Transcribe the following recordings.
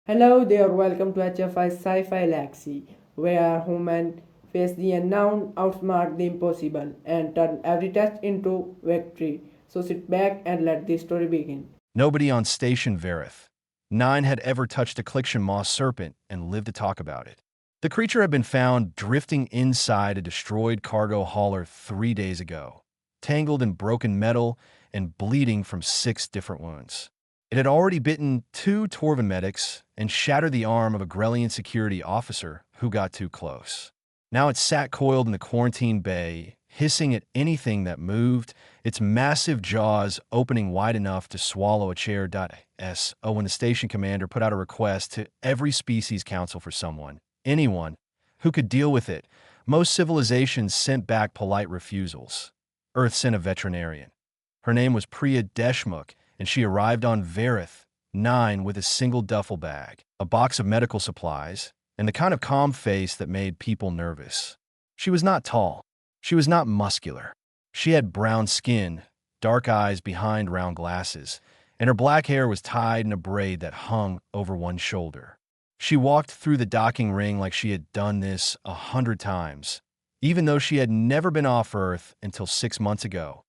Hello there, welcome to HFY Sci-Fi Galaxy, where humans face the unknown, outsmart the impossible, and turn every test into victory. So sit back and let the story begin. Nobody on Station Verith 9 had ever touched a Cliction Moss serpent and lived to talk about it. The creature had been found drifting inside a destroyed cargo hauler 3 days ago, tangled in broken metal and bleeding from 6 different wounds. It had already bitten 2 Torvin medics and shattered the arm of a Grellian security officer who got too close. Now it sat coiled in the quarantine bay, hissing at anything that moved, its massive jaws opening wide enough to swallow a chair. So when the station commander put out a request to every species council for anyone, who could deal with it, most civilizations sent back polite refusals. Earth sent a veterinarian. Her name was Priya Deshmukh, and she arrived on Verith 9 with a single duffel bag, a box of medical supplies, and the kind of calm face that made people nervous. She was not tall. She was not muscular. She had brown skin, dark eyes behind round glasses, and her black hair was tied in a braid that hung over one shoulder. She walked through the docking ring like she had done this 100 times, even though she had never been off Earth until 6 months ago.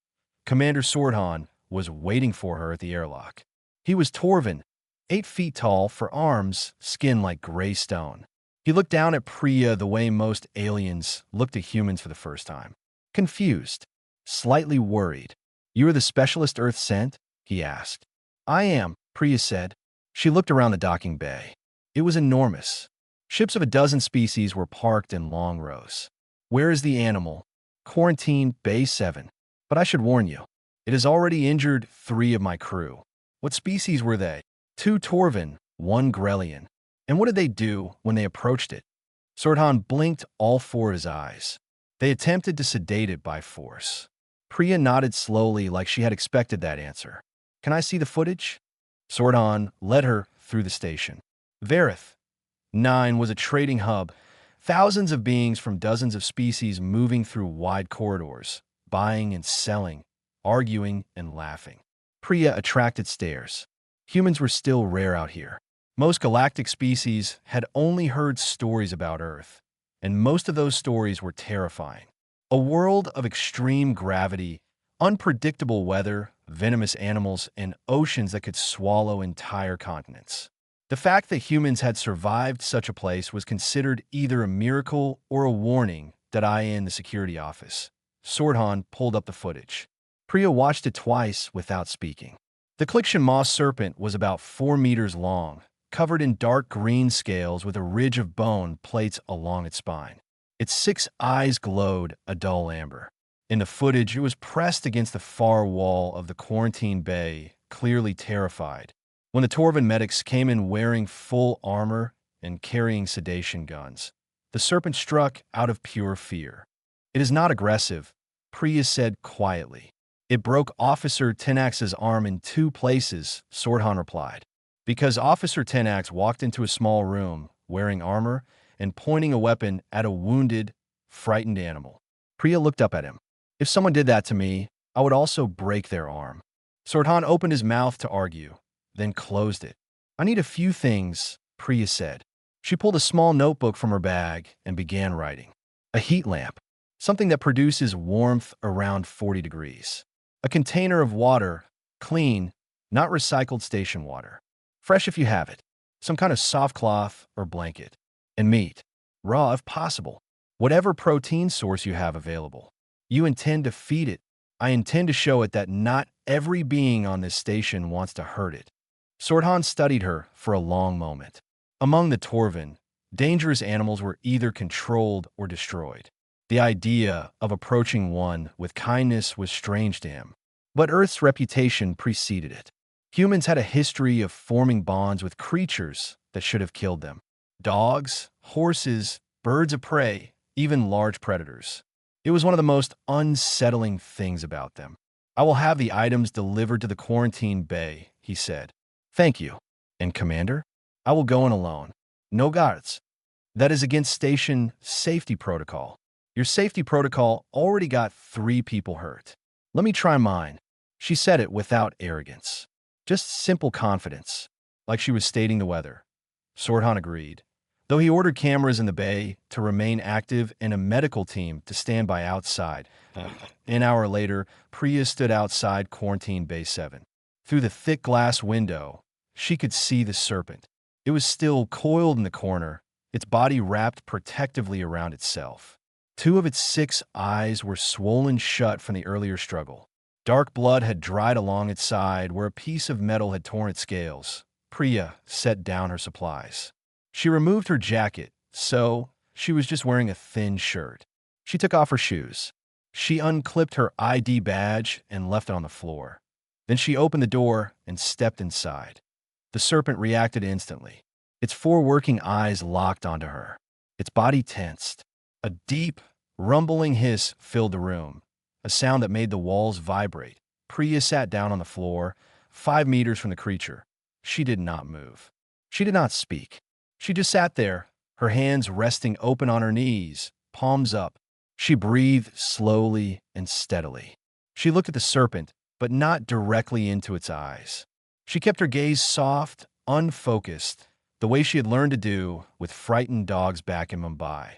Commander Swordhan was waiting for her at the airlock. He was Torvin, 8 feet tall, for arms, skin like gray stone. He looked down at Priya the way most aliens looked at humans for the first time. Confused, slightly worried. "You are the specialist Earth sent?" he asked. "I am," Priya said. She looked around the docking bay. It was enormous. Ships of a dozen species were parked in long rows. "Where is the animal?" "Quarantine Bay 7. But I should warn you, it has already injured 3 of my crew." "What species were they?" "2 Torvin, 1 Grellian." "And what did they do when they approached it?" Sordhan blinked all 4 of his eyes. "They attempted to sedate it by force." Priya nodded slowly like she had expected that answer. "Can I see the footage?" Sordhan led her through the station. Verith 9 was a trading hub, thousands of beings from dozens of species moving through wide corridors, buying and selling, arguing and laughing. Priya attracted stares. Humans were still rare out here. Most galactic species had only heard stories about Earth, and most of those stories were terrifying. A world of extreme gravity, unpredictable weather, venomous animals, and oceans that could swallow entire continents. The fact that humans had survived such a place was considered either a miracle or a warning. In the security office, Sordhan pulled up the footage. Priya watched it twice without speaking. The Cliction Moss serpent was about 4 meters long, covered in dark green scales with a ridge of bone plates along its spine. Its 6 eyes glowed a dull amber. In the footage, it was pressed against the far wall of the quarantine bay, clearly terrified. When the Torvin medics came in wearing full armor and carrying sedation guns, the serpent struck out of pure fear. "It is not aggressive," Priya said quietly. "It broke Officer Tenax's arm in 2 places," Sordhan replied. "Because Officer Tenax walked into a small room, wearing armor and pointing a weapon at a wounded, frightened animal." Priya looked up at him. "If someone did that to me, I would also break their arm." Sordhan opened his mouth to argue, then closed it. "I need a few things," Priya said. She pulled a small notebook from her bag and began writing. "A heat lamp, something that produces warmth around 40 degrees. A container of water, clean, not recycled station water. Fresh if you have it. Some kind of soft cloth or blanket. And meat, raw if possible. Whatever protein source you have available. You intend to feed it. I intend to show it that not every being on this station wants to hurt it." Sordhan studied her for a long moment. Among the Torvin, dangerous animals were either controlled or destroyed. The idea of approaching one with kindness was strange to him. But Earth's reputation preceded it. Humans had a history of forming bonds with creatures that should have killed them. Dogs, horses, birds of prey, even large predators. It was one of the most unsettling things about them. "I will have the items delivered to the quarantine bay," he said. "Thank you." "And Commander?" "I will go in alone. No guards. That is against station safety protocol. Your safety protocol already got 3 people hurt. Let me try mine." She said it without arrogance. Just simple confidence, like she was stating the weather. Sorhan agreed, though he ordered cameras in the bay to remain active and a medical team to stand by outside. An hour later, Priya stood outside Quarantine Bay 7. Through the thick glass window, she could see the serpent. It was still coiled in the corner, its body wrapped protectively around itself. Two of its 6 eyes were swollen shut from the earlier struggle. Dark blood had dried along its side where a piece of metal had torn its scales. Priya set down her supplies. She removed her jacket, so she was just wearing a thin shirt. She took off her shoes. She unclipped her ID badge and left it on the floor. Then she opened the door and stepped inside. The serpent reacted instantly. Its 4 working eyes locked onto her. Its body tensed. A deep, rumbling hiss filled the room, a sound that made the walls vibrate. Priya sat down on the floor, 5 meters from the creature. She did not move. She did not speak. She just sat there, her hands resting open on her knees, palms up. She breathed slowly and steadily. She looked at the serpent, but not directly into its eyes. She kept her gaze soft, unfocused, the way she had learned to do with frightened dogs back in Mumbai.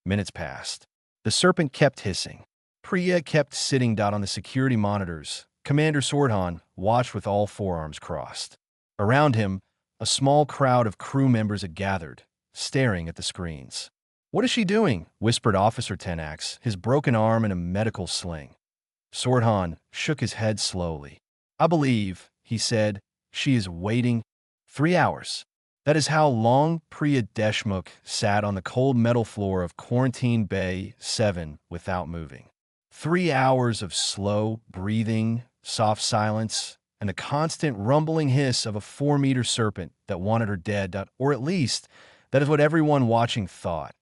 Minutes passed. The serpent kept hissing. Priya kept sitting on the security monitors. Commander Sordhan watched with all forearms crossed. Around him, a small crowd of crew members had gathered, staring at the screens. "What is she doing?" whispered Officer Tenax, his broken arm in a medical sling. Sordhan shook his head slowly. "I believe," he said, "she is waiting 3 hours." That is how long Priya Deshmukh sat on the cold metal floor of Quarantine Bay 7 without moving. 3 hours of slow breathing, soft silence, and the constant rumbling hiss of a 4-meter serpent that wanted her dead, or at least that is what everyone watching thought.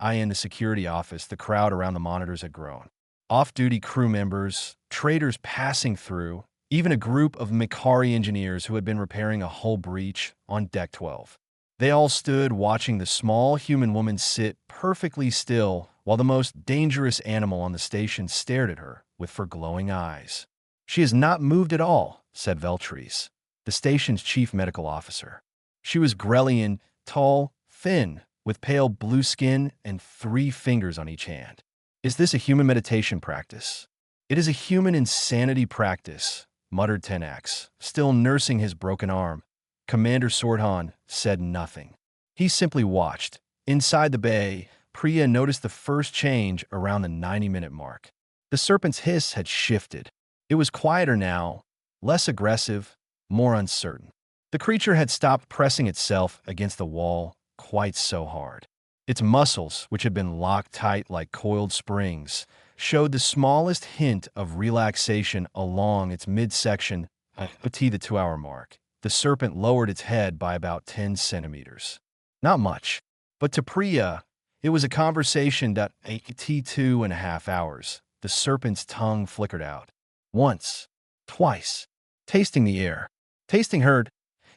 In the security office, the crowd around the monitors had grown. Off-duty crew members, traders passing through, even a group of Mikari engineers who had been repairing a hull breach on Deck 12. They all stood watching the small human woman sit perfectly still while the most dangerous animal on the station stared at her with glowing eyes. "She has not moved at all," said Veltris, the station's chief medical officer. She was Grellian, tall, thin, with pale blue skin and 3 fingers on each hand. "Is this a human meditation practice?" "It is a human insanity practice," muttered Tenax, still nursing his broken arm. Commander Sordhan said nothing. He simply watched. Inside the bay, Priya noticed the first change around the 90-minute mark. The serpent's hiss had shifted. It was quieter now, less aggressive, more uncertain. The creature had stopped pressing itself against the wall quite so hard. Its muscles, which had been locked tight like coiled springs, showed the smallest hint of relaxation along its midsection at the 2-hour mark. The serpent lowered its head by about 10 centimeters. Not much, but to Priya, it was a conversation that 2.5 hours. The serpent's tongue flickered out. Once, twice, tasting the air, tasting her.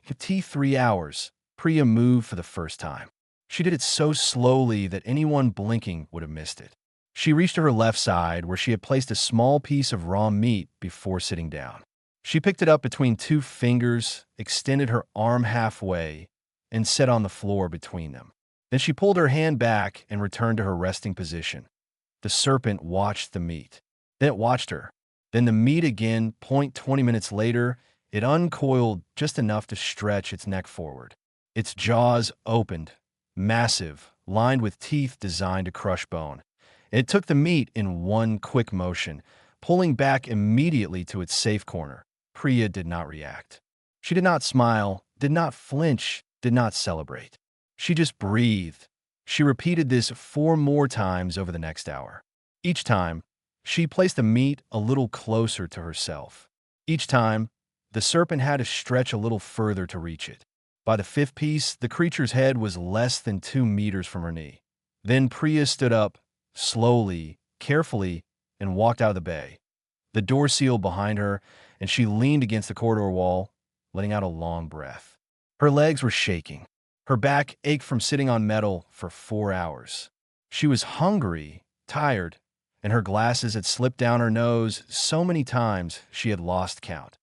3 hours. Priya moved for the first time. She did it so slowly that anyone blinking would have missed it. She reached to her left side where she had placed a small piece of raw meat before sitting down. She picked it up between 2 fingers, extended her arm halfway, and set on the floor between them. Then she pulled her hand back and returned to her resting position. The serpent watched the meat. Then it watched her. Then the meat again. 20 minutes later, it uncoiled just enough to stretch its neck forward. Its jaws opened, massive, lined with teeth designed to crush bone. It took the meat in one quick motion, pulling back immediately to its safe corner. Priya did not react. She did not smile, did not flinch, did not celebrate. She just breathed. She repeated this 4 more times over the next hour. Each time, she placed the meat a little closer to herself. Each time, the serpent had to stretch a little further to reach it. By the 5th piece, the creature's head was less than 2 meters from her knee. Then Priya stood up, slowly, carefully, and walked out of the bay. The door sealed behind her, and she leaned against the corridor wall, letting out a long breath. Her legs were shaking. Her back ached from sitting on metal for 4 hours. She was hungry, tired, and her glasses had slipped down her nose so many times she had lost count.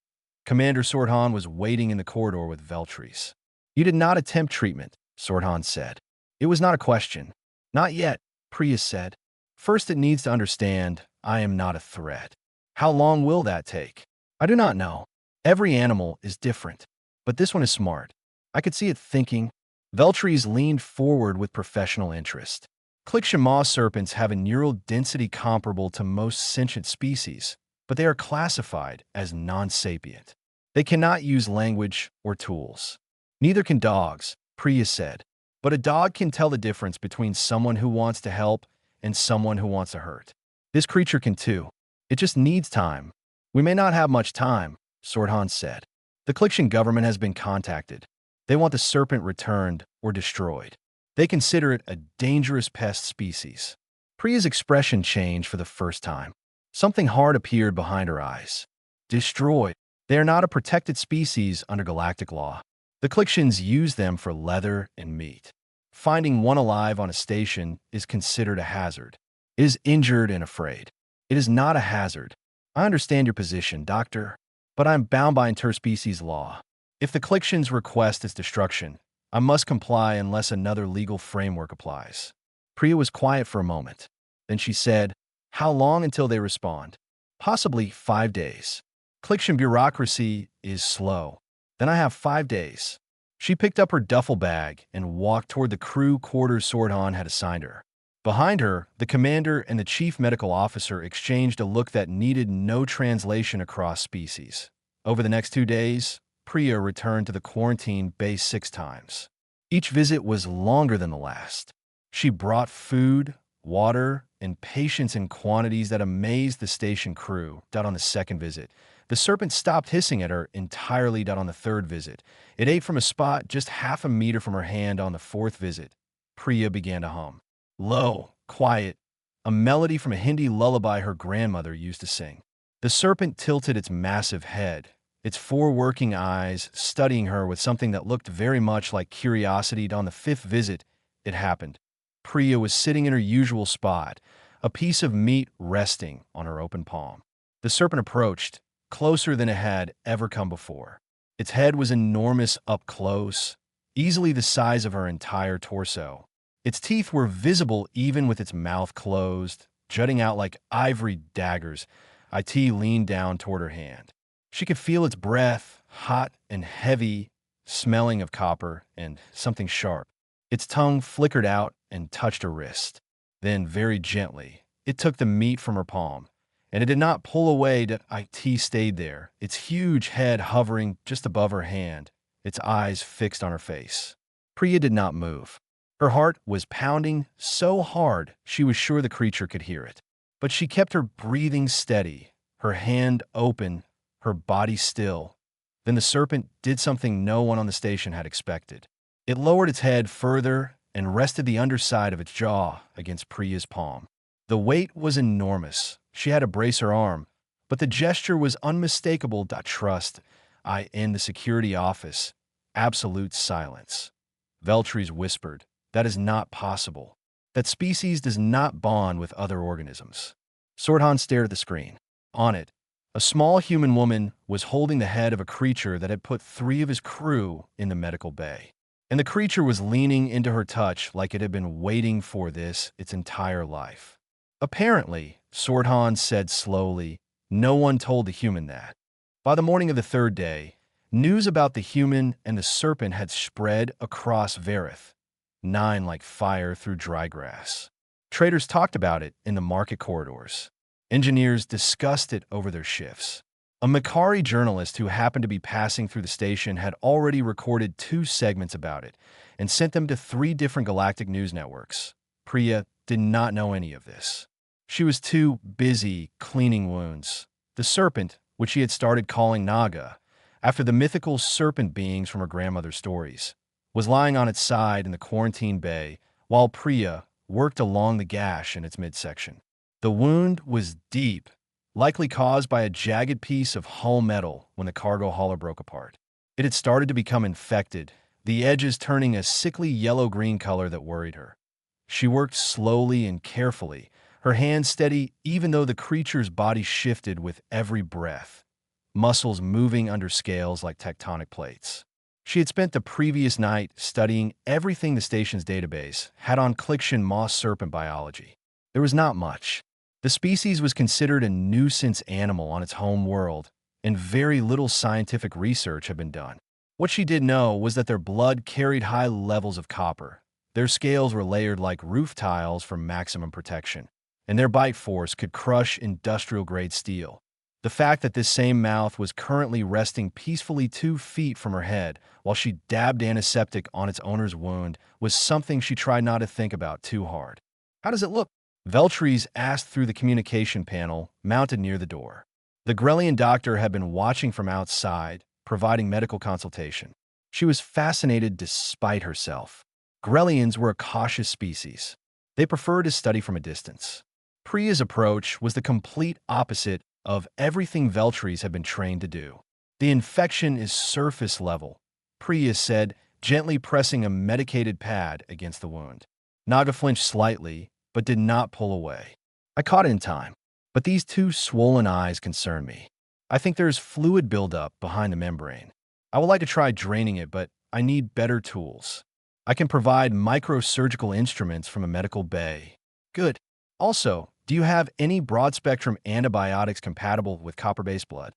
Commander Sordhan was waiting in the corridor with Veltris. You did not attempt treatment, Swordhan said. It was not a question. Not yet, Priya said. First it needs to understand I am not a threat. How long will that take? I do not know. Every animal is different. But this one is smart. I could see it thinking. Veltries leaned forward with professional interest. Click-Shamaw serpents have a neural density comparable to most sentient species, but they are classified as non-sapient. They cannot use language or tools. Neither can dogs, Priya said. But a dog can tell the difference between someone who wants to help and someone who wants to hurt. This creature can too. It just needs time. We may not have much time, Swordhan said. The Clixian government has been contacted. They want the serpent returned or destroyed. They consider it a dangerous pest species. Priya's expression changed for the first time. Something hard appeared behind her eyes. Destroyed. They are not a protected species under galactic law. The Clixians use them for leather and meat. Finding one alive on a station is considered a hazard. It is injured and afraid. It is not a hazard. I understand your position, Doctor, but I am bound by interspecies law. If the Clixians request its destruction, I must comply unless another legal framework applies. Priya was quiet for a moment. Then she said, How long until they respond? Possibly 5 days. Clixian bureaucracy is slow. Then I have 5 days. She picked up her duffel bag and walked toward the crew quarters Swordhan had assigned her. Behind her, the commander and the chief medical officer exchanged a look that needed no translation across species. Over the next 2 days, Priya returned to the quarantine base 6 times. Each visit was longer than the last. She brought food, water, and patience in quantities that amazed the station crew. On the second visit, the serpent stopped hissing at her entirely. On the third visit, it ate from a spot just half a meter from her hand. On the fourth visit, Priya began to hum. Low, quiet, a melody from a Hindi lullaby her grandmother used to sing. The serpent tilted its massive head, its 4 working eyes studying her with something that looked very much like curiosity. On the 5th visit, it happened. Priya was sitting in her usual spot, a piece of meat resting on her open palm. The serpent approached, closer than it had ever come before. Its head was enormous up close, easily the size of her entire torso. Its teeth were visible even with its mouth closed, jutting out like ivory daggers. It leaned down toward her hand. She could feel its breath, hot and heavy, smelling of copper and something sharp. Its tongue flickered out and touched her wrist. Then, very gently, it took the meat from her palm, and it did not pull away. It stayed there, its huge head hovering just above her hand, its eyes fixed on her face. Priya did not move. Her heart was pounding so hard she was sure the creature could hear it. But she kept her breathing steady, her hand open, her body still. Then the serpent did something no one on the station had expected. It lowered its head further and rested the underside of its jaw against Priya's palm. The weight was enormous. She had to brace her arm, but the gesture was unmistakable. Trust. I in the security office. Absolute silence. Veltries whispered, That is not possible. That species does not bond with other organisms. Swordhan stared at the screen. On it, a small human woman was holding the head of a creature that had put 3 of his crew in the medical bay. And the creature was leaning into her touch like it had been waiting for this its entire life. Apparently, Swordhan said slowly, no one told the human that. By the morning of the 3rd day, news about the human and the serpent had spread across Verith, 9 like fire through dry grass. Traders talked about it in the market corridors. Engineers discussed it over their shifts. A Makari journalist who happened to be passing through the station had already recorded 2 segments about it and sent them to 3 different galactic news networks. Priya did not know any of this. She was too busy cleaning wounds. The serpent, which she had started calling Naga, after the mythical serpent beings from her grandmother's stories, was lying on its side in the quarantine bay while Priya worked along the gash in its midsection. The wound was deep, likely caused by a jagged piece of hull metal when the cargo hauler broke apart. It had started to become infected, the edges turning a sickly yellow-green color that worried her. She worked slowly and carefully, her hands steady even though the creature's body shifted with every breath, muscles moving under scales like tectonic plates. She had spent the previous night studying everything the station's database had on Cliction moss serpent biology. There was not much. The species was considered a nuisance animal on its home world, and very little scientific research had been done. What she did know was that their blood carried high levels of copper. Their scales were layered like roof tiles for maximum protection, and their bite force could crush industrial-grade steel. The fact that this same mouth was currently resting peacefully 2 feet from her head while she dabbed antiseptic on its owner's wound was something she tried not to think about too hard. "How does it look?" Veltries asked through the communication panel mounted near the door. The Grellian doctor had been watching from outside, providing medical consultation. She was fascinated despite herself. Grellians were a cautious species. They preferred to study from a distance. Priya's approach was the complete opposite of everything Veltries had been trained to do. "The infection is surface level," Priya said, gently pressing a medicated pad against the wound. Naga flinched slightly, but did not pull away. "I caught it in time, but these 2 swollen eyes concern me. I think there's fluid buildup behind the membrane. I would like to try draining it, but I need better tools. I can provide microsurgical instruments from a medical bay." "Good. Also, do you have any broad-spectrum antibiotics compatible with copper-based blood?"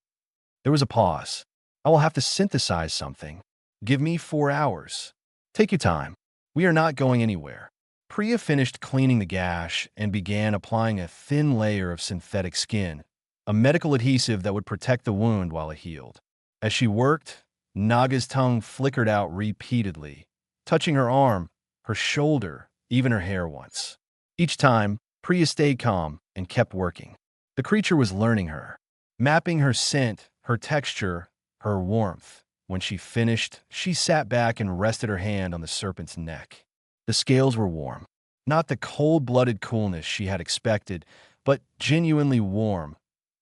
There was a pause. "I will have to synthesize something. Give me 4 hours. Take your time. We are not going anywhere." Priya finished cleaning the gash and began applying a thin layer of synthetic skin, a medical adhesive that would protect the wound while it healed. As she worked, Naga's tongue flickered out repeatedly, touching her arm, her shoulder, even her hair once. Each time, Priya stayed calm and kept working. The creature was learning her, mapping her scent, her texture, her warmth. When she finished, she sat back and rested her hand on the serpent's neck. The scales were warm, not the cold-blooded coolness she had expected, but genuinely warm,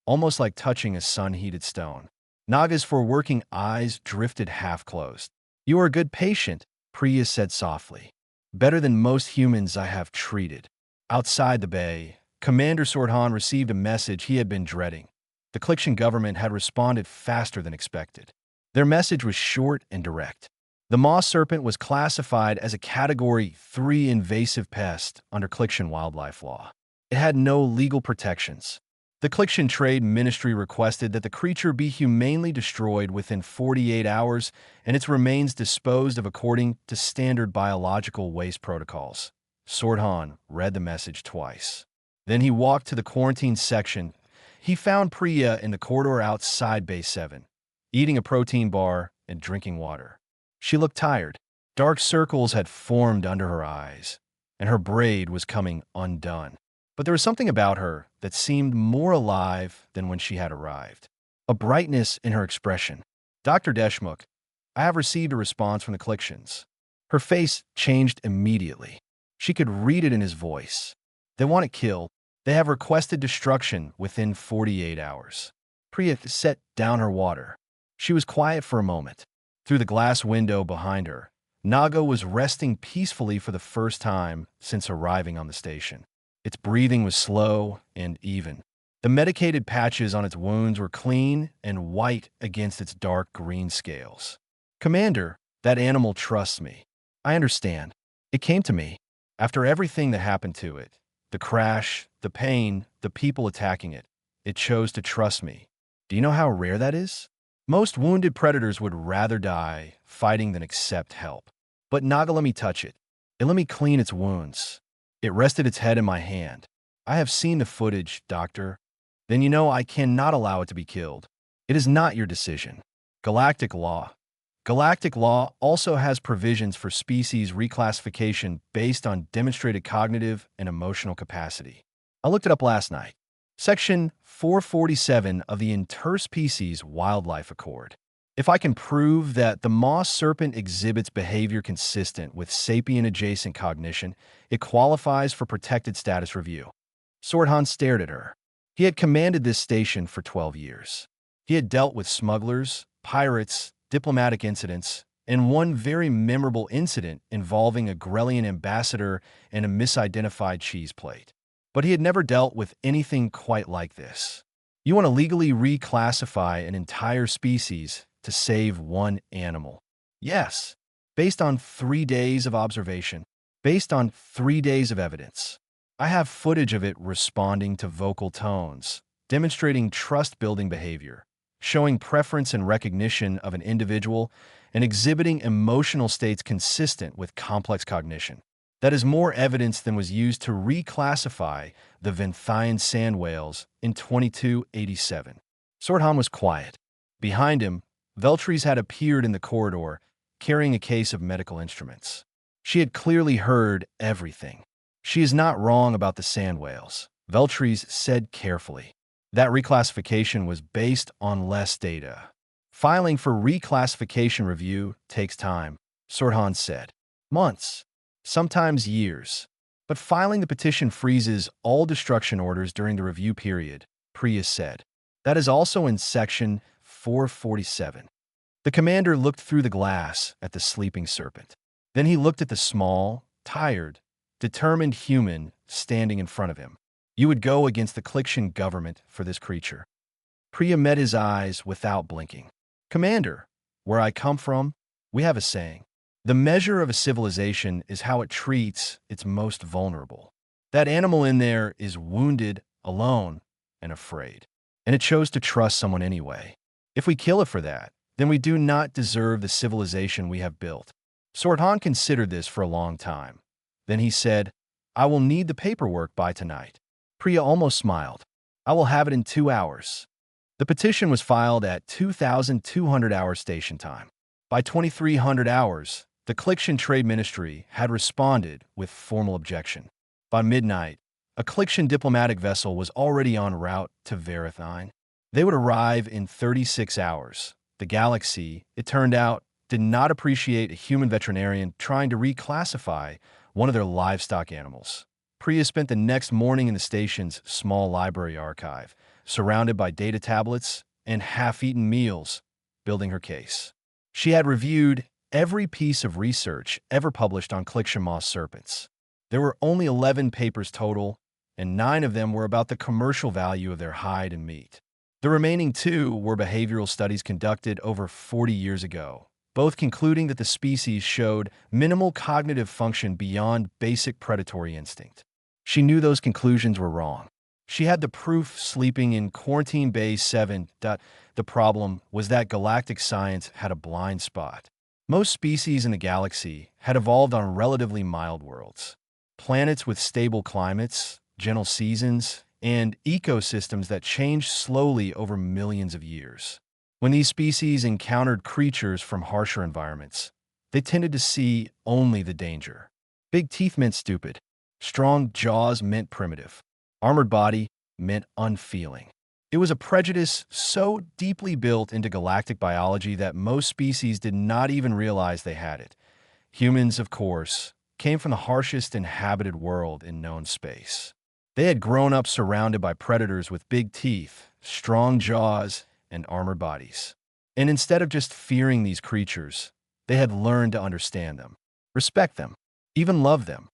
almost like touching a sun-heated stone. Naga's foreworking eyes drifted half-closed. "You are a good patient," Priya said softly. "Better than most humans I have treated." Outside the bay, Commander Sordhan received a message he had been dreading. The Cliction government had responded faster than expected. Their message was short and direct. The moss serpent was classified as a Category 3 invasive pest under Cliction wildlife law. It had no legal protections. The Cliction Trade Ministry requested that the creature be humanely destroyed within 48 hours and its remains disposed of according to standard biological waste protocols. Sordhan read the message twice. Then he walked to the quarantine section. He found Priya in the corridor outside Base 7, eating a protein bar and drinking water. She looked tired. Dark circles had formed under her eyes, and her braid was coming undone. But there was something about her that seemed more alive than when she had arrived. A brightness in her expression. "Dr. Deshmukh, I have received a response from the Clictions." Her face changed immediately. She could read it in his voice. "They want it killed. They have requested destruction within 48 hours. Priya set down her water. She was quiet for a moment. Through the glass window behind her, Naga was resting peacefully for the first time since arriving on the station. Its breathing was slow and even. The medicated patches on its wounds were clean and white against its dark green scales. "Commander, that animal trusts me. I understand. It came to me. After everything that happened to it, the crash, the pain, the people attacking it, it chose to trust me. Do you know how rare that is? Most wounded predators would rather die fighting than accept help. But Naga let me touch it. It let me clean its wounds. It rested its head in my hand. I have seen the footage, Doctor. Then you know I cannot allow it to be killed. It is not your decision. Galactic law. Galactic law also has provisions for species reclassification based on demonstrated cognitive and emotional capacity. I looked it up last night. Section 447 of the Interspecies Wildlife Accord. If I can prove that the moss serpent exhibits behavior consistent with sapien-adjacent cognition, it qualifies for protected status review." Sordhan stared at her. He had commanded this station for 12 years. He had dealt with smugglers, pirates, diplomatic incidents, and one very memorable incident involving a Grellian ambassador and a misidentified cheese plate. But he had never dealt with anything quite like this. You want to legally reclassify an entire species to save one animal. Yes, based on 3 days of observation, based on 3 days of evidence. I have footage of it responding to vocal tones, demonstrating trust-building behavior, showing preference and recognition of an individual, and exhibiting emotional states consistent with complex cognition. That is more evidence than was used to reclassify the Venthian sand whales in 2287. Sorhan was quiet. Behind him, Veltries had appeared in the corridor, carrying a case of medical instruments. She had clearly heard everything. She is not wrong about the sand whales, Veltries said carefully. That reclassification was based on less data. Filing for reclassification review takes time, Sorhan said. Months, sometimes years. But filing the petition freezes all destruction orders during the review period, Priya said. That is also in section 447. The commander looked through the glass at the sleeping serpent. Then he looked at the small, tired, determined human standing in front of him. You would go against the Klikshan government for this creature. Priya met his eyes without blinking. Commander, where I come from, we have a saying. The measure of a civilization is how it treats its most vulnerable. That animal in there is wounded, alone, and afraid. And it chose to trust someone anyway. If we kill it for that, then we do not deserve the civilization we have built. Sorhan considered this for a long time. Then he said, I will need the paperwork by tonight. Priya almost smiled. I will have it in 2 hours. The petition was filed at 2,200 hours station time. By 2,300 hours, the Klikshan Trade Ministry had responded with formal objection. By midnight, a Klikshan diplomatic vessel was already en route to Verithine. They would arrive in 36 hours. The galaxy, it turned out, did not appreciate a human veterinarian trying to reclassify one of their livestock animals. Priya spent the next morning in the station's small library archive, surrounded by data tablets and half-eaten meals, building her case. She had reviewed every piece of research ever published on Klikshan moss serpents. There were only 11 papers total, and 9 of them were about the commercial value of their hide and meat. The remaining 2 were behavioral studies conducted over 40 years ago, both concluding that the species showed minimal cognitive function beyond basic predatory instinct. She knew those conclusions were wrong. She had the proof sleeping in Quarantine Bay 7. The problem was that galactic science had a blind spot. Most species in the galaxy had evolved on relatively mild worlds. Planets with stable climates, gentle seasons, and ecosystems that changed slowly over millions of years. When these species encountered creatures from harsher environments, they tended to see only the danger. Big teeth meant stupid. Strong jaws meant primitive. Armored body meant unfeeling. It was a prejudice so deeply built into galactic biology that most species did not even realize they had it. Humans, of course, came from the harshest inhabited world in known space. They had grown up surrounded by predators with big teeth, strong jaws, and armored bodies. And instead of just fearing these creatures, they had learned to understand them, respect them, even love them.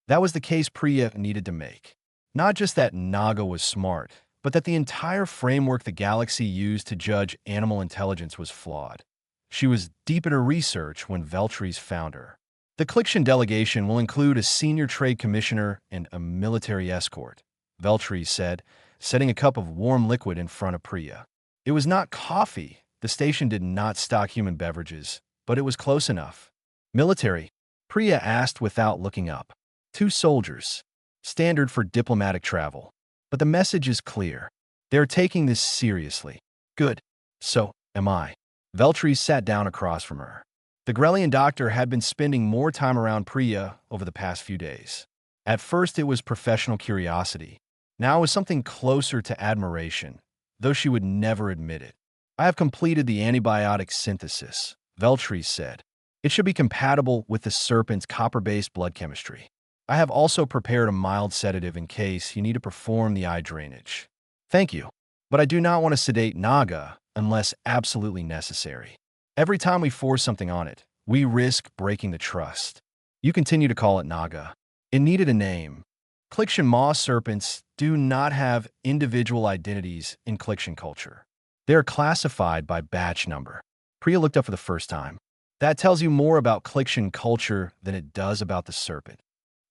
That was the case Priya needed to make. Not just that Naga was smart, but that the entire framework the galaxy used to judge animal intelligence was flawed. She was deep in her research when Veltries found her. The Klikshan delegation will include a senior trade commissioner and a military escort, Veltries said, setting a cup of warm liquid in front of Priya. It was not coffee. The station did not stock human beverages, but it was close enough. Military, Priya asked without looking up. 2 soldiers. Standard for diplomatic travel. But the message is clear. They're taking this seriously. Good. So am I. Veltries sat down across from her. The Grelian doctor had been spending more time around Priya over the past few days. At first, it was professional curiosity. Now it was something closer to admiration, though she would never admit it. I have completed the antibiotic synthesis, Veltries said. It should be compatible with the serpent's copper-based blood chemistry. I have also prepared a mild sedative in case you need to perform the eye drainage. Thank you, but I do not want to sedate Naga unless absolutely necessary. Every time we force something on it, we risk breaking the trust. You continue to call it Naga. It needed a name. Klikshan moss serpents do not have individual identities in Klikshan culture. They are classified by batch number. Priya looked up for the first time. That tells you more about Clixian culture than it does about the serpent.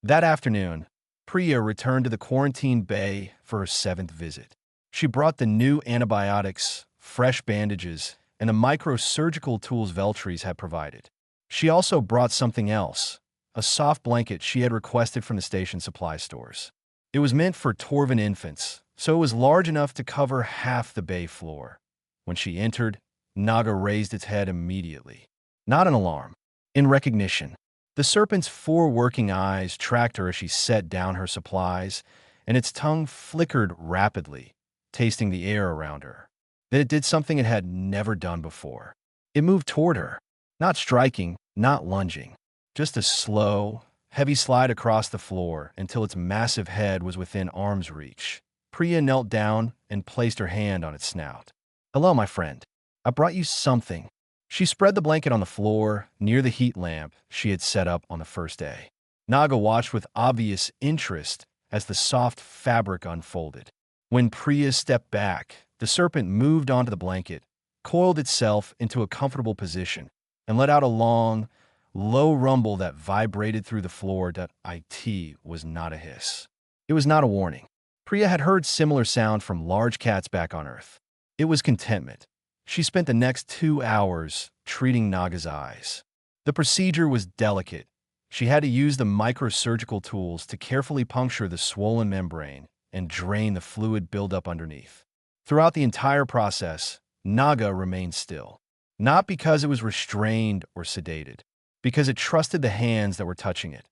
That afternoon, Priya returned to the quarantine bay for her 7th visit. She brought the new antibiotics, fresh bandages, and the microsurgical tools Veltries had provided. She also brought something else, a soft blanket she had requested from the station supply stores. It was meant for Torvan infants, so it was large enough to cover half the bay floor. When she entered, Naga raised its head immediately. Not in alarm, in recognition. The serpent's 4 working eyes tracked her as she set down her supplies, and its tongue flickered rapidly, tasting the air around her. Then it did something it had never done before. It moved toward her, not striking, not lunging, just a slow, heavy slide across the floor until its massive head was within arm's reach. Priya knelt down and placed her hand on its snout. "Hello, my friend. I brought you something." She spread the blanket on the floor near the heat lamp she had set up on the first day. Naga watched with obvious interest as the soft fabric unfolded. When Priya stepped back, the serpent moved onto the blanket, coiled itself into a comfortable position, and let out a long, low rumble that vibrated through the floor. It was not a hiss. It was not a warning. Priya had heard similar sound from large cats back on Earth. It was contentment. She spent the next 2 hours treating Naga's eyes. The procedure was delicate. She had to use the microsurgical tools to carefully puncture the swollen membrane and drain the fluid buildup underneath. Throughout the entire process, Naga remained still. Not because it was restrained or sedated, because it trusted the hands that were touching it.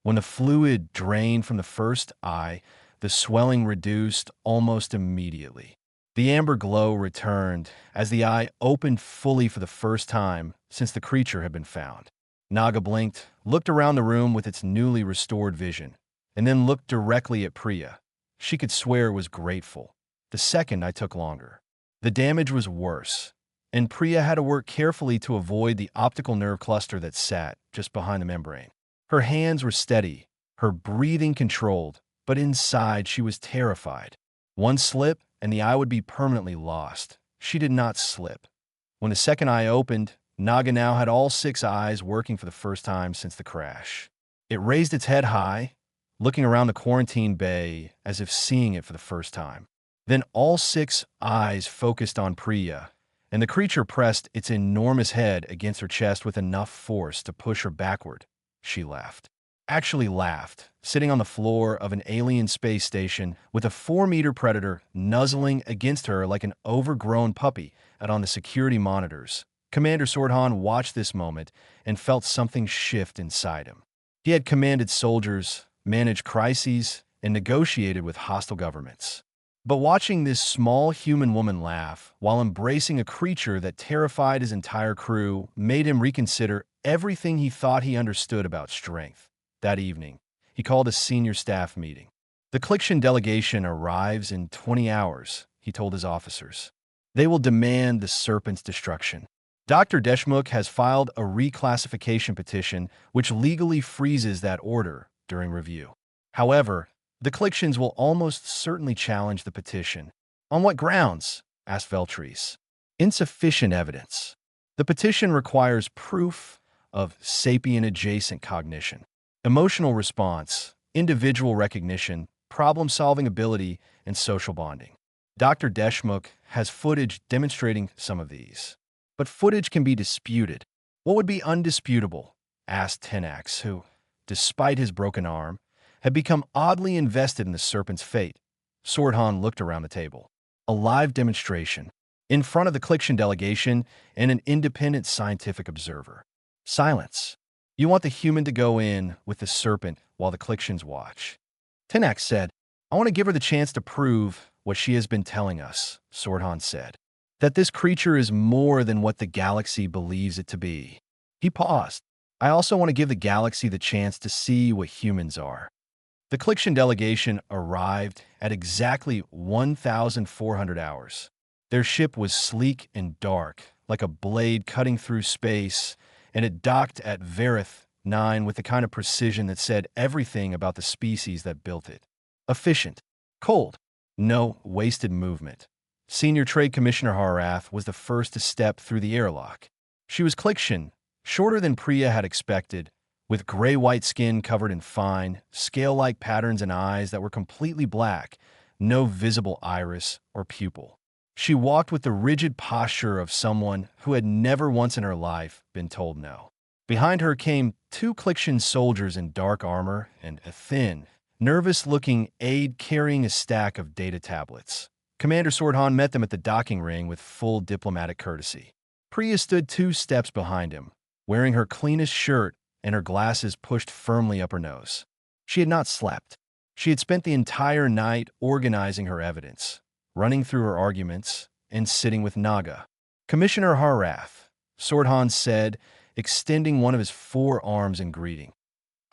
When the fluid drained from the first eye, the swelling reduced almost immediately. The amber glow returned as the eye opened fully for the first time since the creature had been found. Naga blinked, looked around the room with its newly restored vision, and then looked directly at Priya. She could swear it was grateful. The second I took longer. The damage was worse, and Priya had to work carefully to avoid the optical nerve cluster that sat just behind the membrane. Her hands were steady, her breathing controlled, but inside she was terrified. One slip, and the eye would be permanently lost. She did not slip. When the second eye opened, Naga now had all 6 eyes working for the first time since the crash. It raised its head high, looking around the quarantine bay as if seeing it for the first time. Then all 6 eyes focused on Priya, and the creature pressed its enormous head against her chest with enough force to push her backward. She laughed. Actually laughed, sitting on the floor of an alien space station with a 4-meter predator nuzzling against her like an overgrown puppy and on the security monitors. Commander Swordhan watched this moment and felt something shift inside him. He had commanded soldiers, managed crises, and negotiated with hostile governments. But watching this small human woman laugh while embracing a creature that terrified his entire crew made him reconsider everything he thought he understood about strength. That evening, he called a senior staff meeting. "The Clixian delegation arrives in 20 hours, he told his officers. They will demand the serpent's destruction. Dr. Deshmukh has filed a reclassification petition which legally freezes that order during review. However, the Clixians will almost certainly challenge the petition. On what grounds? Asked Veltries. Insufficient evidence. The petition requires proof of sapient-adjacent cognition, emotional response, individual recognition, problem-solving ability, and social bonding. Dr. Deshmukh has footage demonstrating some of these. But footage can be disputed. What would be undisputable? Asked Tenax, who, despite his broken arm, had become oddly invested in the serpent's fate. Swordhan looked around the table. A live demonstration, in front of the Clixian delegation and an independent scientific observer. Silence. You want the human to go in with the serpent while the Clixians watch. Tenax said, I want to give her the chance to prove what she has been telling us, Swordhan said. That this creature is more than what the galaxy believes it to be. He paused. I also want to give the galaxy the chance to see what humans are. The Clixian delegation arrived at exactly 1,400 hours. Their ship was sleek and dark, like a blade cutting through space, and it docked at Verith 9 with the kind of precision that said everything about the species that built it. Efficient. Cold. No wasted movement. Senior Trade Commissioner Harath was the first to step through the airlock. She was Clixian, shorter than Priya had expected, with gray-white skin covered in fine, scale-like patterns and eyes that were completely black, no visible iris or pupil. She walked with the rigid posture of someone who had never once in her life been told no. Behind her came two Klikshan soldiers in dark armor and a thin, nervous-looking aide carrying a stack of data tablets. Commander Swordhan met them at the docking ring with full diplomatic courtesy. Priya stood 2 steps behind him, wearing her cleanest shirt and her glasses pushed firmly up her nose. She had not slept. She had spent the entire night organizing her evidence, running through her arguments, and sitting with Naga. Commissioner Harath, Swordhan said, extending one of his 4 arms in greeting.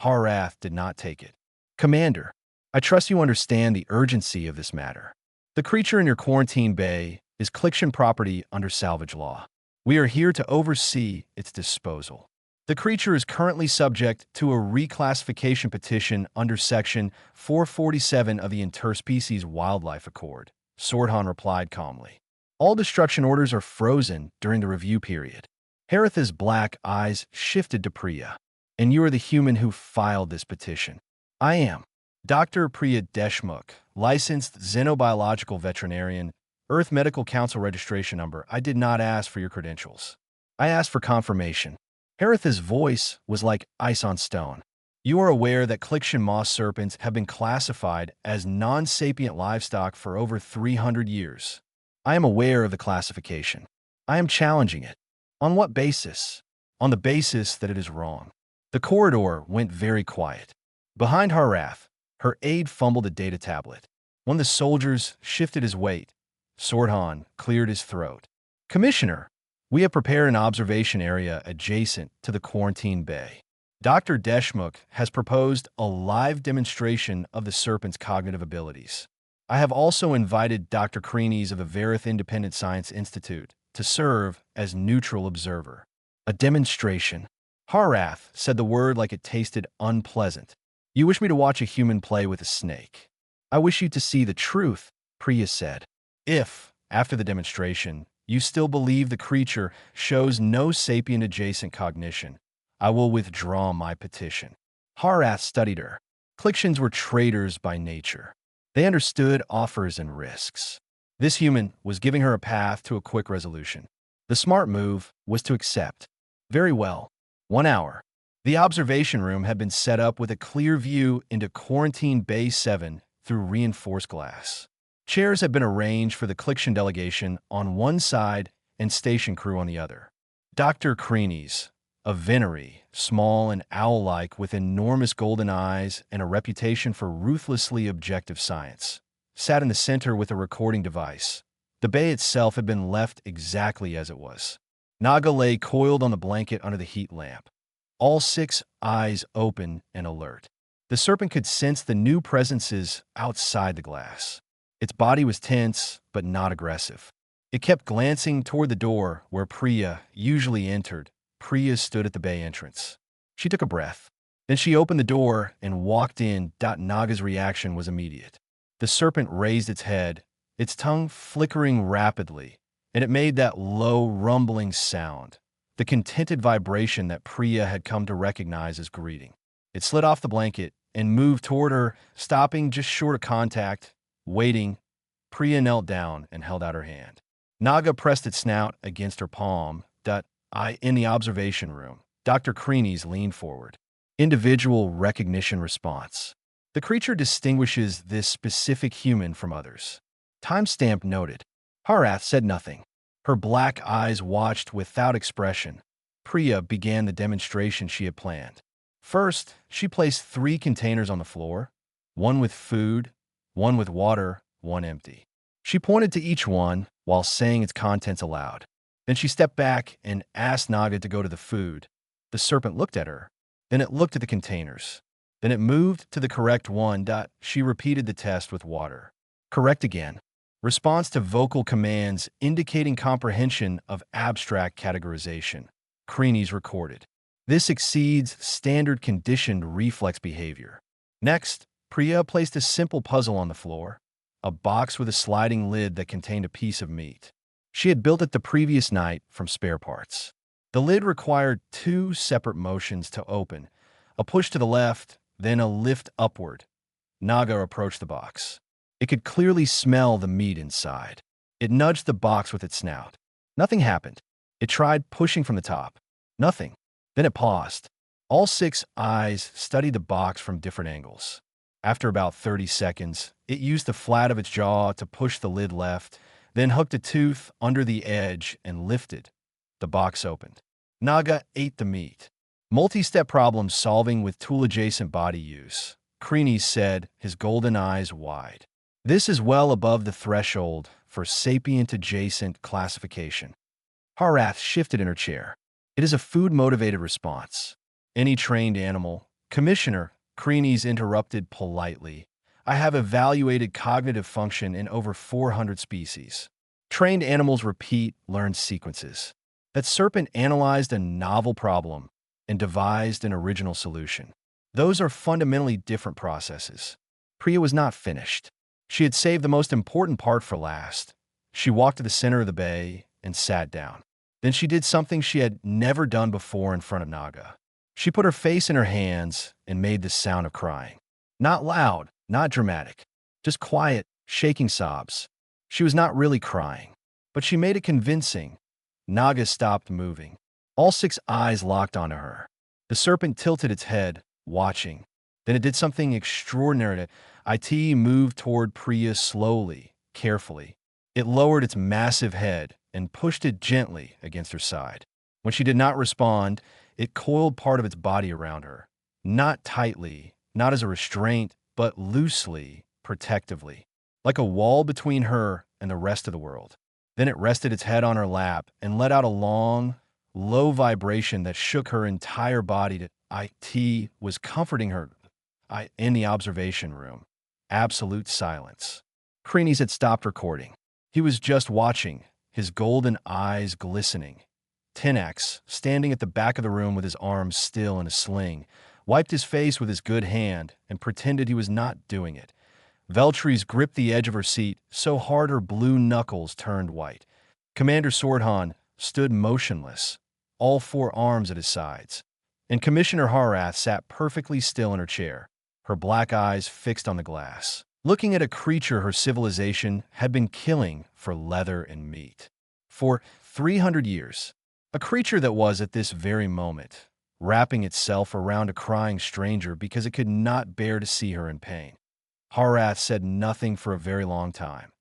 Harath did not take it. Commander, I trust you understand the urgency of this matter. The creature in your quarantine bay is Klikshan property under salvage law. We are here to oversee its disposal. The creature is currently subject to a reclassification petition under Section 447 of the Interspecies Wildlife Accord, Swordhan replied calmly. All destruction orders are frozen during the review period. Haritha's black eyes shifted to Priya. And you are the human who filed this petition. I am. Dr. Priya Deshmukh, licensed xenobiological veterinarian, Earth Medical Council registration number. I did not ask for your credentials. I asked for confirmation. Haritha's voice was like ice on stone. You are aware that Klikshan moss serpents have been classified as non-sapient livestock for over 300 years. I am aware of the classification. I am challenging it. On what basis? On the basis that it is wrong. The corridor went very quiet. Behind Harath, her aide fumbled a data tablet. When the soldiers shifted his weight, Swordhan cleared his throat. Commissioner, we have prepared an observation area adjacent to the quarantine bay. Dr. Deshmukh has proposed a live demonstration of the serpent's cognitive abilities. I have also invited Dr. Kreenes of the Verith Independent Science Institute to serve as neutral observer. A demonstration. Harath said the word like it tasted unpleasant. You wish me to watch a human play with a snake. I wish you to see the truth, Priya said. If, after the demonstration, you still believe the creature shows no sapient-adjacent cognition, I will withdraw my petition. Harath studied her. Klikshans were traders by nature. They understood offers and risks. This human was giving her a path to a quick resolution. The smart move was to accept. Very well. 1 hour. The observation room had been set up with a clear view into Quarantine Bay 7 through reinforced glass. Chairs had been arranged for the Klikshan delegation on one side and station crew on the other. Dr. Kreenes, a Venery, small and owl-like with enormous golden eyes and a reputation for ruthlessly objective science, sat in the center with a recording device. The bay itself had been left exactly as it was. Naga lay coiled on the blanket under the heat lamp, all 6 eyes open and alert. The serpent could sense the new presences outside the glass. Its body was tense, but not aggressive. It kept glancing toward the door where Priya usually entered. Priya stood at the bay entrance. She took a breath. Then she opened the door and walked in. Naga's reaction was immediate. The serpent raised its head, its tongue flickering rapidly, and it made that low, rumbling sound, the contented vibration that Priya had come to recognize as greeting. It slid off the blanket and moved toward her, stopping just short of contact. Waiting, Priya knelt down and held out her hand. Naga pressed its snout against her palm. In the observation room, Dr. Kreenes leaned forward. Individual recognition response. The creature distinguishes this specific human from others. Timestamp noted. Harath said nothing. Her black eyes watched without expression. Priya began the demonstration she had planned. First, she placed 3 containers on the floor, one with food, one with water, one empty. She pointed to each one while saying its contents aloud. Then she stepped back and asked Naga to go to the food. The serpent looked at her. Then it looked at the containers. Then it moved to the correct one. She repeated the test with water. Correct again. Response to vocal commands indicating comprehension of abstract categorization. Kreenes recorded. This exceeds standard conditioned reflex behavior. Next, Priya placed a simple puzzle on the floor, a box with a sliding lid that contained a piece of meat. She had built it the previous night from spare parts. The lid required two separate motions to open, a push to the left, then a lift upward. Naga approached the box. It could clearly smell the meat inside. It nudged the box with its snout. Nothing happened. It tried pushing from the top. Nothing. Then it paused. All six eyes studied the box from different angles. After about 30 seconds, it used the flat of its jaw to push the lid left, then hooked a tooth under the edge and lifted. The box opened. Naga ate the meat. Multi-step problem solving with tool-adjacent body use. Kreenis said, his golden eyes wide. This is well above the threshold for sapient-adjacent classification. Harath shifted in her chair. It is a food-motivated response. Any trained animal. Commissioner, Kreenis interrupted politely. I have evaluated cognitive function in over 400 species. Trained animals repeat learned sequences. That serpent analyzed a novel problem and devised an original solution. Those are fundamentally different processes. Priya was not finished. She had saved the most important part for last. She walked to the center of the bay and sat down. Then she did something she had never done before in front of Naga. She put her face in her hands and made the sound of crying. Not loud, not dramatic, just quiet, shaking sobs. She was not really crying, but she made it convincing. Naga stopped moving. All six eyes locked onto her. The serpent tilted its head, watching. Then it did something extraordinary. It moved toward Priya slowly, carefully. It lowered its massive head and pushed it gently against her side. When she did not respond, it coiled part of its body around her. Not tightly, not as a restraint, but loosely, protectively. Like a wall between her and the rest of the world. Then it rested its head on her lap and let out a long, low vibration that shook her entire body. It was comforting her. In the observation room. Absolute silence. Kreenis had stopped recording. He was just watching, his golden eyes glistening. Tinax, standing at the back of the room with his arms still in a sling, wiped his face with his good hand and pretended he was not doing it. Veltries gripped the edge of her seat so hard her blue knuckles turned white. Commander Swordhan stood motionless, all four arms at his sides. And Commissioner Harath sat perfectly still in her chair, her black eyes fixed on the glass, looking at a creature her civilization had been killing for leather and meat. For 300 years, a creature that was at this very moment, wrapping itself around a crying stranger because it could not bear to see her in pain. Harath said nothing for a very long time.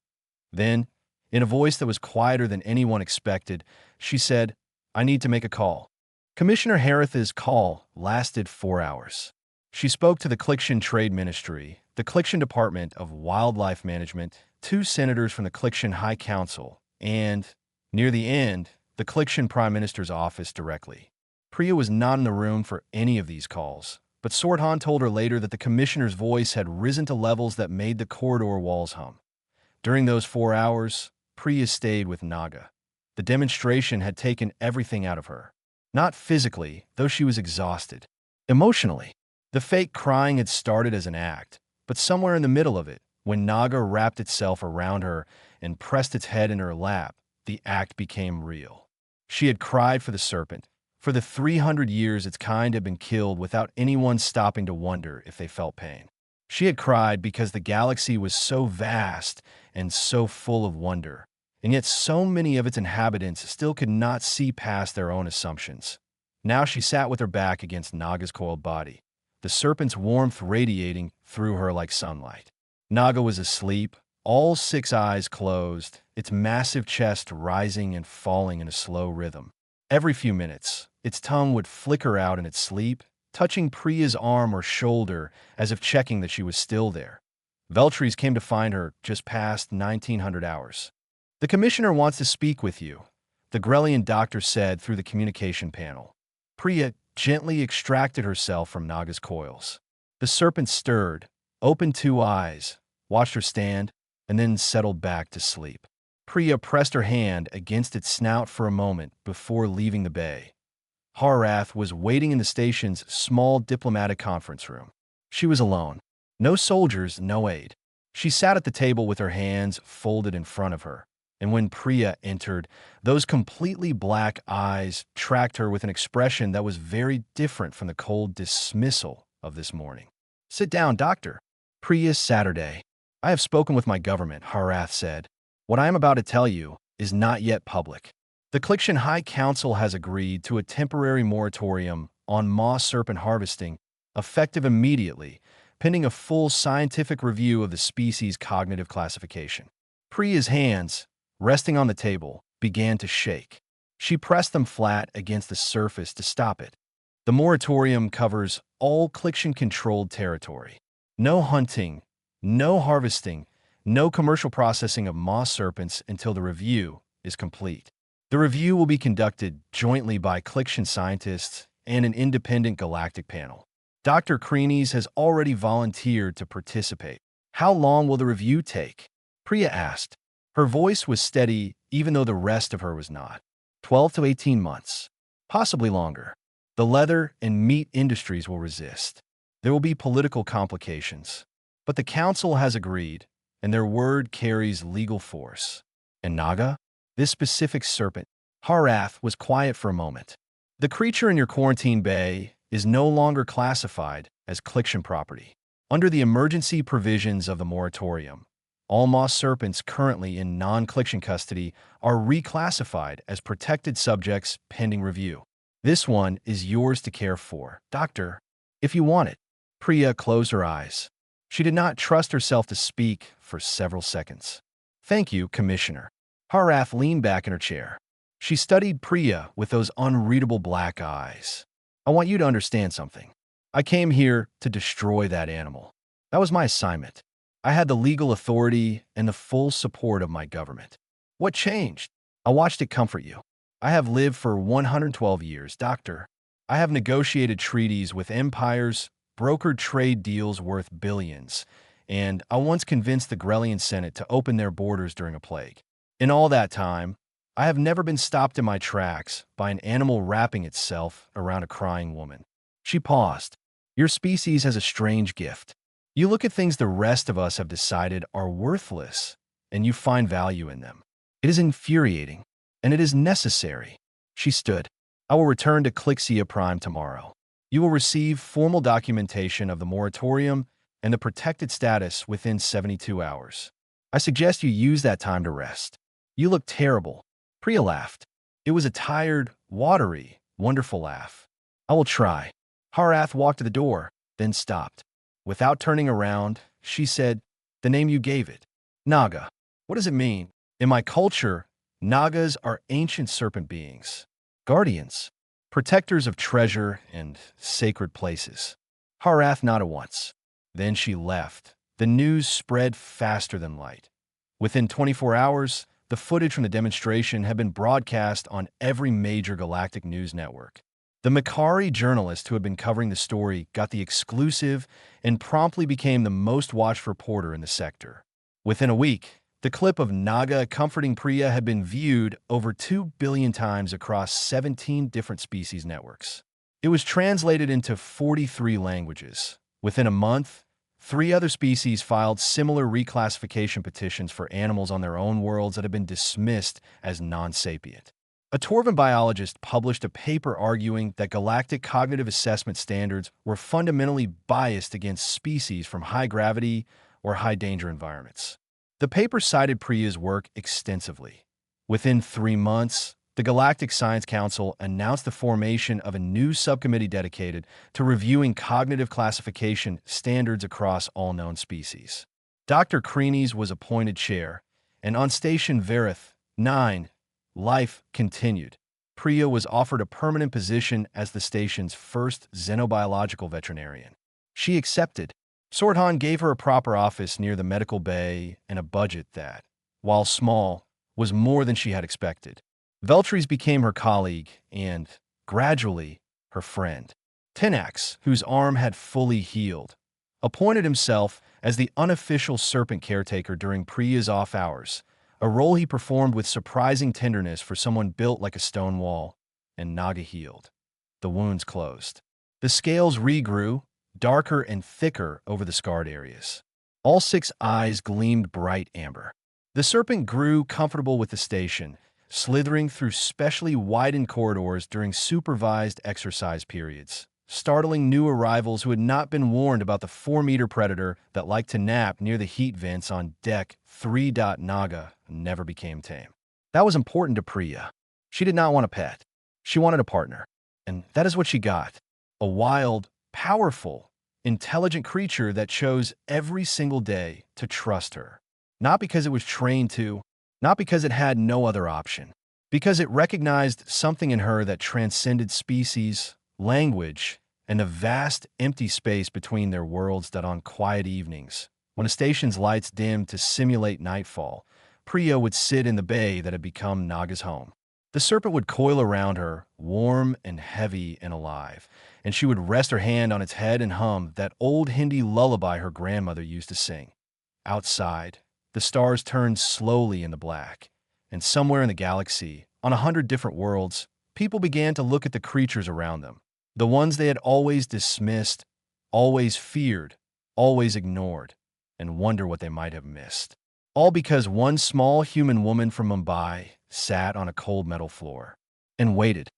Then, in a voice that was quieter than anyone expected, she said, I need to make a call. Commissioner Harath's call lasted 4 hours. She spoke to the Klikshan Trade Ministry, the Klikshan Department of Wildlife Management, 2 senators from the Klikshan High Council, and, near the end, the Klikshan Prime Minister's office directly. Priya was not in the room for any of these calls, but Swordhan told her later that the commissioner's voice had risen to levels that made the corridor walls hum. During those 4 hours, Priya stayed with Naga. The demonstration had taken everything out of her. Not physically, though she was exhausted. Emotionally. The fake crying had started as an act, but somewhere in the middle of it, when Naga wrapped itself around her and pressed its head in her lap, the act became real. She had cried for the serpent. For the 300 years its kind had been killed without anyone stopping to wonder if they felt pain. She had cried because the galaxy was so vast and so full of wonder, and yet so many of its inhabitants still could not see past their own assumptions. Now she sat with her back against Naga's coiled body, the serpent's warmth radiating through her like sunlight. Naga was asleep, all 6 eyes closed, its massive chest rising and falling in a slow rhythm. Every few minutes, its tongue would flicker out in its sleep, touching Priya's arm or shoulder as if checking that she was still there. Veltries came to find her just past 1900 hours. The commissioner wants to speak with you, the Grellian doctor said through the communication panel. Priya gently extracted herself from Naga's coils. The serpent stirred, opened 2 eyes, watched her stand, and then settled back to sleep. Priya pressed her hand against its snout for a moment before leaving the bay. Harath was waiting in the station's small diplomatic conference room. She was alone. No soldiers, no aid. She sat at the table with her hands folded in front of her. And when Priya entered, those completely black eyes tracked her with an expression that was very different from the cold dismissal of this morning. "Sit down, doctor." "Priya Saturday. I have spoken with my government," Harath said. "What I am about to tell you is not yet public. The Clixian High Council has agreed to a temporary moratorium on moss serpent harvesting, effective immediately, pending a full scientific review of the species' cognitive classification." Priya's hands, resting on the table, began to shake. She pressed them flat against the surface to stop it. "The moratorium covers all Clixian-controlled territory. No hunting, no harvesting, no commercial processing of moss serpents until the review is complete. The review will be conducted jointly by Clixian scientists and an independent galactic panel. Dr. Kreenes has already volunteered to participate." "How long will the review take?" Priya asked. Her voice was steady, even though the rest of her was not. 12 to 18 months. Possibly longer. The leather and meat industries will resist. There will be political complications. But the council has agreed, and their word carries legal force. "And Naga?" "This specific serpent." Harath was quiet for a moment. "The creature in your quarantine bay is no longer classified as Clixian property. Under the emergency provisions of the moratorium, all moss serpents currently in non-Clixian custody are reclassified as protected subjects pending review. This one is yours to care for, doctor, if you want it." Priya closed her eyes. She did not trust herself to speak for several seconds. "Thank you, Commissioner." Harath leaned back in her chair. She studied Priya with those unreadable black eyes. "I want you to understand something. I came here to destroy that animal. That was my assignment. I had the legal authority and the full support of my government. What changed? I watched it comfort you. I have lived for 112 years, doctor. I have negotiated treaties with empires, brokered trade deals worth billions, and I once convinced the Grelian Senate to open their borders during a plague. In all that time, I have never been stopped in my tracks by an animal wrapping itself around a crying woman." She paused. "Your species has a strange gift. You look at things the rest of us have decided are worthless, and you find value in them. It is infuriating, and it is necessary." She stood. "I will return to Clixia Prime tomorrow. You will receive formal documentation of the moratorium and the protected status within 72 hours. I suggest you use that time to rest. You look terrible." Priya laughed. It was a tired, watery, wonderful laugh. "I will try." Harath walked to the door, then stopped. Without turning around, she said, "The name you gave it. Naga. What does it mean?" "In my culture, Nagas are ancient serpent beings. Guardians. Protectors of treasure and sacred places." Harath nodded once. Then she left. The news spread faster than light. Within 24 hours, the footage from the demonstration had been broadcast on every major galactic news network. The Makari journalist who had been covering the story got the exclusive and promptly became the most watched reporter in the sector. Within a week, the clip of Naga comforting Priya had been viewed over 2 billion times across 17 different species networks. It was translated into 43 languages. Within a month, 3 other species filed similar reclassification petitions for animals on their own worlds that had been dismissed as non-sapient. A Torvan biologist published a paper arguing that galactic cognitive assessment standards were fundamentally biased against species from high-gravity or high-danger environments. The paper cited Priya's work extensively. Within 3 months, the Galactic Science Council announced the formation of a new subcommittee dedicated to reviewing cognitive classification standards across all known species. Dr. Kreenes was appointed chair, and on Station Verith 9, life continued. Priya was offered a permanent position as the station's first xenobiological veterinarian. She accepted. Sorthan gave her a proper office near the medical bay and a budget that, while small, was more than she had expected. Veltries became her colleague and, gradually, her friend. Tenax, whose arm had fully healed, appointed himself as the unofficial serpent caretaker during Priya's off hours, a role he performed with surprising tenderness for someone built like a stone wall, and Naga healed. The wounds closed. The scales regrew, darker and thicker over the scarred areas. All 6 eyes gleamed bright amber. The serpent grew comfortable with the station, slithering through specially widened corridors during supervised exercise periods, startling new arrivals who had not been warned about the 4-meter predator that liked to nap near the heat vents on deck 3. Naga never became tame. That was important to Priya. She did not want a pet. She wanted a partner. And that is what she got. A wild, powerful, intelligent creature that chose every single day to trust her. Not because it was trained to, not because it had no other option, because it recognized something in her that transcended species, language, and the vast, empty space between their worlds that on quiet evenings, when a station's lights dimmed to simulate nightfall, Priya would sit in the bay that had become Naga's home. The serpent would coil around her, warm and heavy and alive, and she would rest her hand on its head and hum that old Hindi lullaby her grandmother used to sing. Outside, the stars turned slowly into black, and somewhere in the galaxy, on 100 different worlds, people began to look at the creatures around them, the ones they had always dismissed, always feared, always ignored, and wonder what they might have missed. All because one small human woman from Mumbai sat on a cold metal floor and waited.